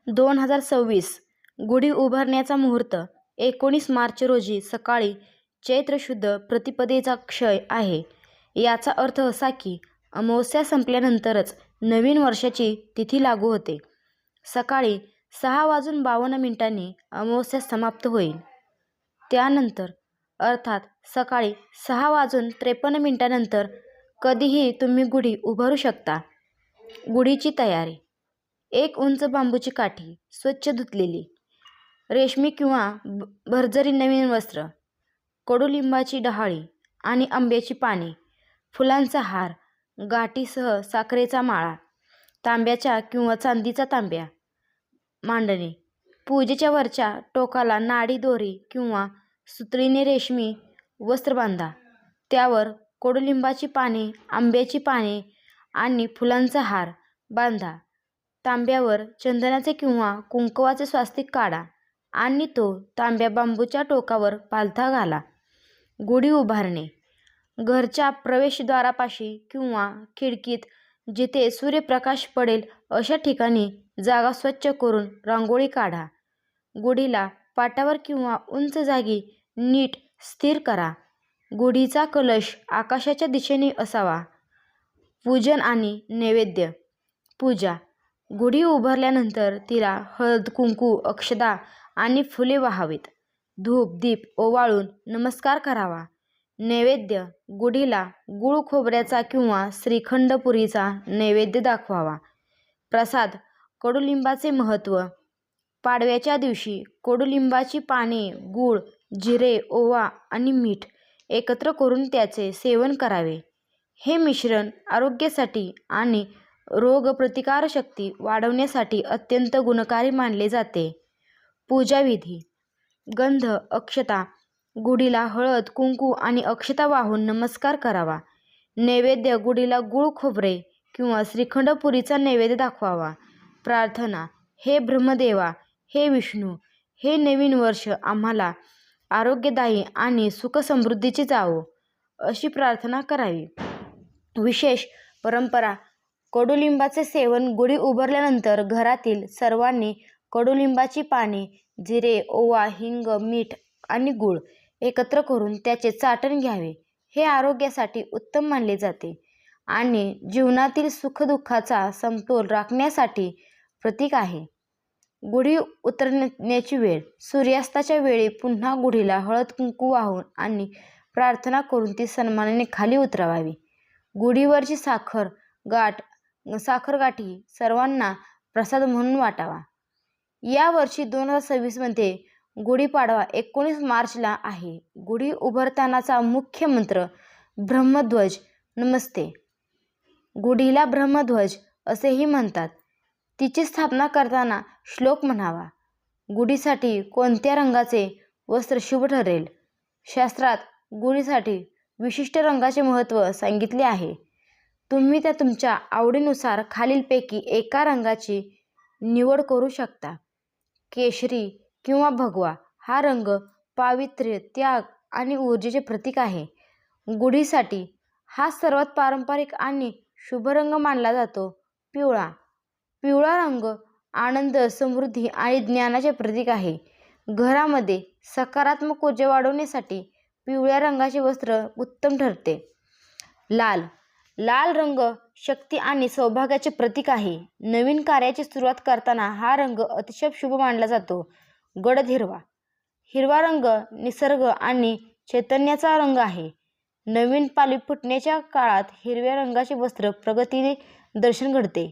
2026 गुढी उभारण्याचा मुहूर्त 19 मार्च रोजी सकाळी चैत्र शुद्ध प्रतिपदेचा क्षय आहे. याचा अर्थ असा की अमावस्या संपल्यानंतरच नवीन वर्षाची तिथी लागू होते. सकाळी 6:52 अमावस्या समाप्त होईल. त्यानंतर अर्थात सकाळी 6:53 नंतर कधीही तुम्ही गुढी उभारू शकता. गुढीची तयारी: एक उंच बांबूची काठी, स्वच्छ धुतलेली, रेशमी किंवा भरजरी नवीन वस्त्र, कडुलिंबाची डहाळी आणि आंब्याची पाने, फुलांचा हार, गाठीसह साखरेचा माळा, तांब्याच्या किंवा चांदीचा तांब्या. मांडणी: पूजेच्या वरच्या टोकाला नाडी दोरी किंवा सुतळीने रेशमी वस्त्र बांधा. त्यावर कडुलिंबाची पाने, आंब्याची पाने आणि फुलांचा हार बांधा. तांब्यावर चंदनाचे किंवा कुंकवाचे स्वास्तिक काढा आणि तो तांब्या बांबूच्या टोकावर पालथा घाला. गुढी उभारणे: घरच्या प्रवेशद्वारापाशी किंवा खिडकीत जिथे सूर्यप्रकाश पडेल अशा ठिकाणी जागा स्वच्छ करून रांगोळी काढा. गुढीला पाटावर किंवा उंच जागी नीट स्थिर करा. गुढीचा कलश आकाशाच्या दिशेने असावा. पूजन आणि नैवेद्य: पूजा: गुढी उभारल्यानंतर तिला हळद, कुंकू, अक्षता आणि फुले वाहावीत. धूप दीप ओवाळून नमस्कार करावा. नैवेद्य: गुढीला गूळ खोबऱ्याचा किंवा श्रीखंड पुरीचा नैवेद्य दाखवावा. प्रसाद: कडुलिंबाचे महत्त्व: पाडव्याच्या दिवशी कडुलिंबाची पाने, गूळ, जिरे, ओवा आणि मीठ एकत्र करून त्याचे सेवन करावे. हे मिश्रण आरोग्यासाठी आणि रोगप्रतिकारशक्ती वाढवण्यासाठी अत्यंत गुणकारी मानले जाते. पूजाविधी: गंध, अक्षता: गुढीला हळद, कुंकू आणि अक्षता वाहून नमस्कार करावा. नैवेद्य: गुढीला गूळ खोबरे किंवा श्रीखंड पुरीचा नैवेद्य दाखवावा. प्रार्थना: हे ब्रह्मदेवा, हे विष्णू, हे नवीन वर्ष आम्हाला आरोग्यदायी आणि सुखसमृद्धीचे जावो, अशी प्रार्थना करावी. विशेष परंपरा: कडुलिंबाचे सेवन गुढी उभारल्यानंतर घरातील सर्वांनी कडुलिंबाची पाने, जिरे, ओवा, हिंग, मीठ आणि गूळ एकत्र करून त्याचे चाटण घ्यावे. हे आरोग्यासाठी उत्तम मानले जाते आणि जीवनातील सुखदुःखाचा समतोल राखण्यासाठी प्रतीक आहे. गुढी उतरण्याची वेळ: सूर्यास्ताच्या वेळी पुन्हा गुढीला हळद कुंकू वाहून आणि प्रार्थना करून ती सन्मानाने खाली उतरवावी. गुढीवरची साखर गाठी सर्वांना प्रसाद म्हणून वाटावा. या वर्षी 2026 मध्ये गुढीपाडवा 19 मार्चला आहे. गुढी उभारतानाचा मुख्य मंत्र ब्रह्मध्वज नमस्ते. गुढीला ब्रह्मध्वज असेही म्हणतात. तिची स्थापना करताना श्लोक म्हणावा. गुढीसाठी कोणत्या रंगाचे वस्त्र शुभ ठरेल? शास्त्रात गुढीसाठी विशिष्ट रंगाचे महत्त्व सांगितले आहे. तुम्ही त्या तुमच्या आवडीनुसार खालीलपैकी एका रंगाची निवड करू शकता. केशरी किंवा भगवा हा रंग पावित्र्य, त्याग आणि ऊर्जेचे प्रतीक आहे. गुढीसाठी हा सर्वात पारंपरिक आणि शुभ रंग मानला जातो. पिवळा रंग आनंद, समृद्धी आणि ज्ञानाचे प्रतीक आहे. घरामध्ये सकारात्मक ऊर्जा वाढवण्यासाठी पिवळ्या रंगाचे वस्त्र उत्तम ठरते. लाल रंग शक्ती आणि सौभाग्याचे प्रतीक आहे. नवीन कार्याची सुरुवात करताना हा रंग अतिशय शुभ मानला जातो. गडद हिरवा रंग निसर्ग आणि चैतन्याचा रंग आहे. नवीन पालवी फुटण्याच्या काळात हिरव्या रंगाचे वस्त्र प्रगतीने दर्शन घडते.